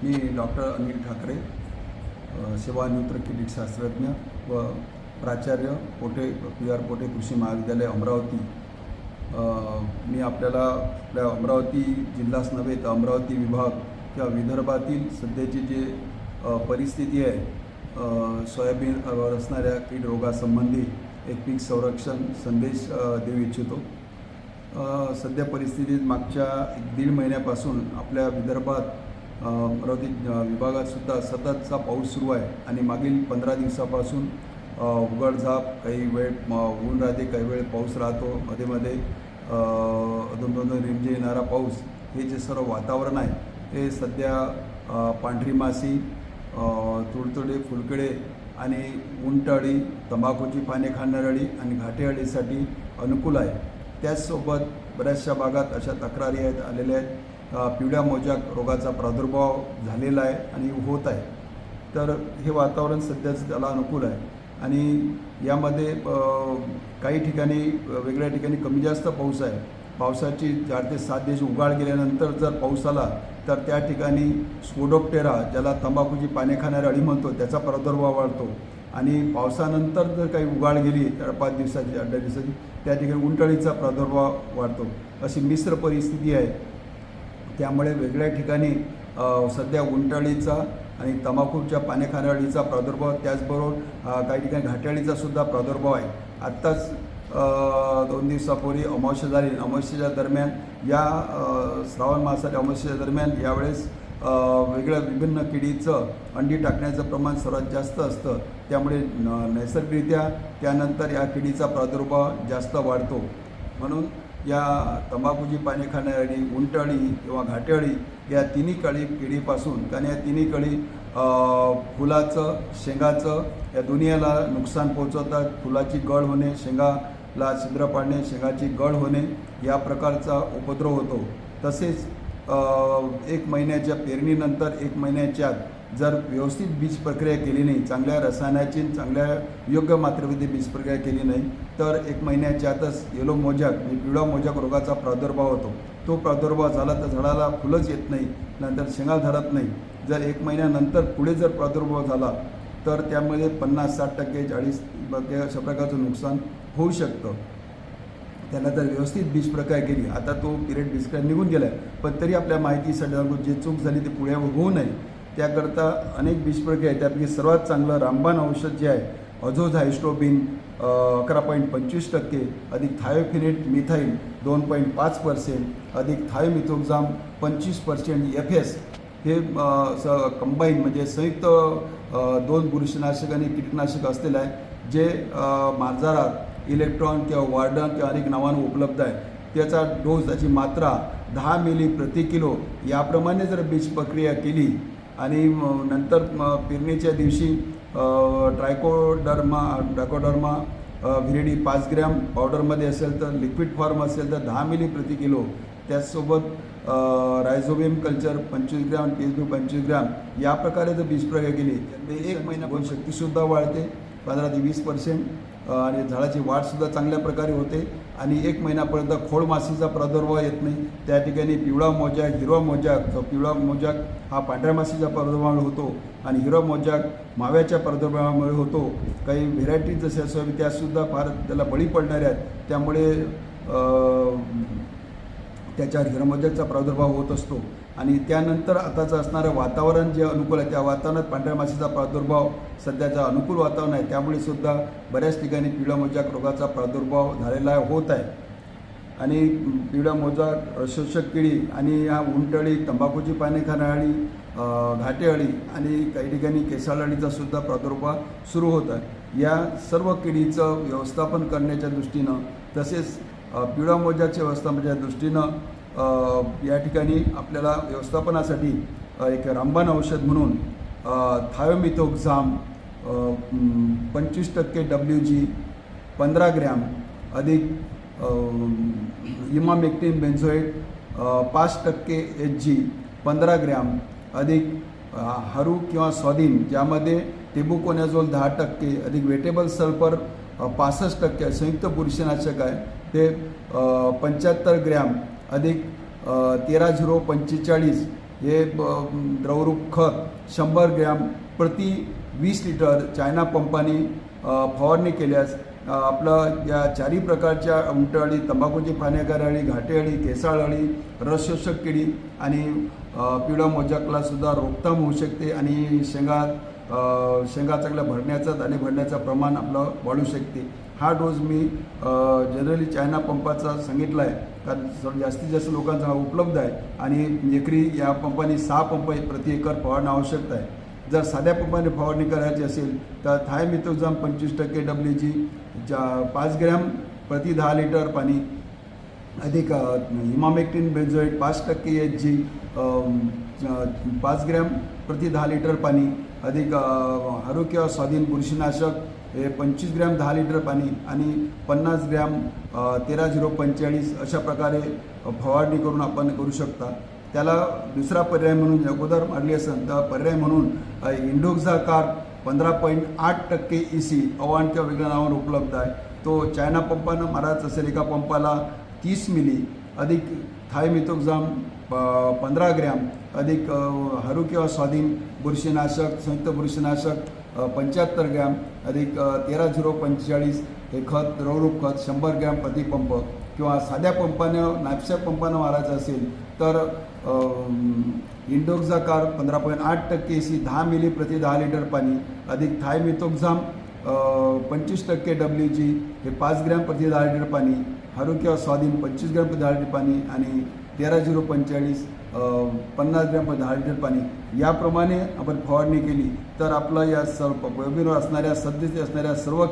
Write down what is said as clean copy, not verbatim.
मी doctor Anil Thackeray, सेवानिवृत्त कीटकशास्त्रज्ञ व प्राचार्य पोटे PR पोटे कृषी महाविद्यालय अमरावती। मी आपल्याला आपल्या अमरावती जिल्हाच नव्हे तर अमरावती विभाग किंवा विदर्भातील सध्याची जी परिस्थिती आहे सोयाबीनवर असणाऱ्या कीड रोगासंबंधी एक पीक संरक्षण संदेश देऊ इच्छितो। सध्या परिस्थितीत मागच्या 1.5 महिन्यापासून आपल्या विदर्भात अमरावती विभागात सुद्धा सततचा पाऊस सुरू आहे आणि मागील 15 दिवसापासून उघडझाप, काही वेळ ऊन राहते, काही वेळ पाऊस राहतो, मध्ये मध्ये अधूनमधून रिमझिम येणारा पाऊस, हे जे सर्व वातावरण आहे हे सध्या पांढरी माशी, तुडतुडे, फुलकडे आणि उंटअळी, तंबाखूची पाने खाणारी अळी आणि घाटे अळीसाठी अनुकूल आहे। त्याचसोबत बऱ्याचशा भागात अशा तक्रारी आहेत आलेल्या आहेत, पिवळ्या मोजाक रोगाचा प्रादुर्भाव झालेला आहे आणि होत आहे। तर हे वातावरण सध्याचं त्याला अनुकूल आहे आणि यामध्ये काही ठिकाणी वेगळ्या ठिकाणी कमी जास्त पाऊस आहे। पावसाची 4 ते 7 दिवस उघाड गेल्यानंतर जर पाऊस आला तर त्या ठिकाणी स्पोडोप्टेरा, ज्याला तंबाखूची पाने खाणारी अळी म्हणतो, त्याचा प्रादुर्भाव वाढतो आणि पावसानंतर जर काही उघाड गेली तर 5 दिवसाची 8 दिवसाची त्या ठिकाणी उंटअळीचा प्रादुर्भाव वाढतो। अशी मिश्र परिस्थिती आहे। त्यामुळे वेगळ्या ठिकाणी सध्या उंटअळीचा आणि तंबाखूच्या पाने खाणाऱ्या अळीचा प्रादुर्भाव, त्याचबरोबर काही ठिकाणी घाटेअळीचा सुद्धा प्रादुर्भाव आहे। आत्ताच 2 दिवसापूर्वी अमावस्या झाली। अमावस्येच्या दरम्यान या श्रावण मासाच्या अमावस्येच्या दरम्यान यावेळेस वेगळ्या विभिन्न किडीचं अंडी टाकण्याचं प्रमाण सर्वात जास्त असतं। त्यामुळे नैसर्गिकरित्या त्यानंतर या किडीचा प्रादुर्भाव जास्त वाढतो। म्हणून या तंबाखूची पाने खाणारी, उंटअळी किंवा घाटेअळी या तिन्ही किडीपासून, कारण या तिन्ही कळी फुलाचं, शेंगाचं या दोन्हीला नुकसान पोहोचवतात। फुलाची गळ होणे, शेंगाला छिद्र पाडणे, शेंगाची गळ होणे या प्रकारचा उपद्रव होतो। तसेच 1 महिन्याच्या पेरणीनंतर 1 महिन्याच्या आत जर व्यवस्थित बीज प्रक्रिया केली नाही, चांगल्या रसायनाची, चांगल्या योग्य मात्रेमध्ये बीज प्रक्रिया केली नाही तर 1 महिन्याच्या आतच येलो मोजाक म्हणजे पिवळा मोजाक रोगाचा प्रादुर्भाव होतो। तो प्रादुर्भाव झाला तर झाडाला फुलंच येत नाही, नंतर शेंगा धरत नाही। जर 1 महिन्यानंतर पुढे जर प्रादुर्भाव झाला तर त्यामध्ये 50-60%, 40% अशा प्रकारचं नुकसान होऊ शकतं। त्याला जर व्यवस्थित बीज प्रक्रिया केली, आता तो पिरियड बीज प्रक्रिया निघून गेला आहे, पण तरी आपल्या माहितीसाठी जे चूक झाली ती पुढे होऊ नये त्याकरता अनेक बीज प्रक्रिया आहेत। त्यापैकी सर्वात चांगलं रामबाण औषध जे आहे अझोझायस्ट्रोबिन 11.25% अधिक थायोफिनेट मिथाईल 2.5% अधिक थायोमिथोक्झाम 25% FS हे कंबाईन म्हणजे संयुक्त 2 बुरशीनाशक आणि कीटकनाशक असलेलं आहे, जे बाजारात इलेक्ट्रॉन किंवा वार्डन किंवा अनेक नावानं उपलब्ध आहे। त्याचा डोस, त्याची मात्रा 10 मिली प्रति किलो याप्रमाणे जर बीज प्रक्रिया केली आणि नंतर पेरणीच्या दिवशी ट्रायकोडर्मा व्हिरिडी 5 ग्रॅम पावडरमध्ये असेल तर, लिक्विड फॉर्म असेल तर 10 मिली प्रति किलो, त्याचसोबत rhizobium culture 25 gram, TSP 25 gram या प्रकारे जर बीज प्रक्रिया केली तर 1 महिना शक्तीसुद्धा वाढते 15 ते 20% आणि झाडाची वाढसुद्धा चांगल्या प्रकारे होते आणि 1 महिन्यापर्यंत खोड माशीचा प्रादुर्भाव येत नाही। त्या ठिकाणी पिवळा मोजाक, हिरवा मोजाक, पिवळा मोजाक हा पांढऱ्या माशीच्या प्रादुर्भावामुळे होतो आणि हिरवा मोजाक माव्याच्या प्रादुर्भावामुळे होतो। काही व्हेरायटीज जसे असावी त्यासुद्धा फार त्याला बळी पडणाऱ्या आहेत, त्यामुळे त्याच्यावर हिरवा मोजाकचा प्रादुर्भाव होत असतो। आणि त्यानंतर आताचं असणारं वातावरण जे अनुकूल आहे त्या वातावरणात पांढऱ्या माशीचा प्रादुर्भाव सध्याचं अनुकूल वातावरण आहे, त्यामुळे सुद्धा बऱ्याच ठिकाणी पिवळा मोजाक रोगाचा प्रादुर्भाव झालेला होत आहे। आणि पिवळा मोजाक, रसशोषक किडी आणि या उंटअळी, तंबाखूची पाने खाणारी अळी, घाटेअळी आणि काही ठिकाणी केसाळ अळीचा सुद्धा प्रादुर्भाव सुरू होत आहे। या सर्व किडीचं व्यवस्थापन करण्याच्या दृष्टीनं तसेच पिवळा मोजाकच्या व्यवस्थापनाच्या दृष्टीनं या ठिकाणी आपल्याला व्यवस्थापनासाठी एक रामबाण औषध म्हणून थायोमिथोक्झाम 25% WG 15 ग्रॅम अधिक इमामेक्टिन बेन्झोएट 5% HG 15 ग्रॅम अधिक हरू किंवा स्वादिन ज्यामध्ये टेबुकोनॅझोल 10% अधिक वेटेबल सल्फर 65% संयुक्त बुरशीनाशक आहे ते 75 ग्रॅम अधिक 13-0-45 हे द्रवरूप खत 100 ग्रॅम प्रति 20 लिटर चायना पंपाने फवारणी केल्यास आपलं या चारही प्रकारच्या उंटअळी, तंबाखूची पाण्याकार अळी, घाटे अळी, केसाळ अळी, रसशोषक किडी आणि पिवळा मोजाकला सुद्धा रोकथाम होऊ शकते आणि शेंगा चांगल्या भरण्याचं, दाणे भरण्याचं प्रमाण आपलं वाढू शकते. हा डोस मी जनरली चायना पंपाचा सांगितला आहे, कारण जास्तीत जास्त लोकांचा हा उपलब्ध आहे आणि एकरी या पंपाने 6 पंप प्रति एकर फवारणं आवश्यक आहे. जर साध्या पंपाने फवारणी करायची असेल तर थायमिथोक्झाम 25% WG 5 ग्रॅम प्रति 10 लिटर पाणी अधिक इमामेक्टिन बेंझोएट 5% HG 5 ग्रॅम प्रति 10 लिटर पाणी अधिक आरोग्य स्वाधीन बुरशीनाशक हे 25 ग्रॅम 10 लिटर पाणी आणि 50 ग्रॅम 13-0-45 अशा प्रकारे फवारणी करून आपण करू शकता. त्याला दुसरा पर्याय म्हणून अगोदर मारली असेल तर पर्याय म्हणून इंडोक्झाकार 15.8% EC अवान किंवा वेगळ्या नावावर उपलब्ध आहे. तो चायना पंपानं मारायचा असेल एका पंपाला 30 मिली अधिक थायमिथोक्झाम 15 ग्रॅम अधिक हरू किंवा स्वाधीन बुरशीनाशक संयुक्त बुरशीनाशक 75 ग्रॅम अधिक 13-0-45 हे खत द्रवरूप खत 100 ग्रॅम प्रति पंप किंवा साध्या पंपानं नॅपसॅक पंपानं मारायचं असेल तर इंडोक्झाकार 15.8% EC 10 मिली प्रति 10 लिटर पाणी अधिक थायमिथोक्झाम 25% WG हे 5 ग्रॅम प्रति 10 लिटर पाणी, हरू किंवा स्वाधीन 25 ग्रॅम प्रति 10 लिटर पाणी आणि 13-0-45 50 ग्रॅम प्रति 10 लिटर पाणी याप्रमाणे आपण फवारणी केली तर आपलं या सर्व असणाऱ्या सध्याचे असणाऱ्या सर्व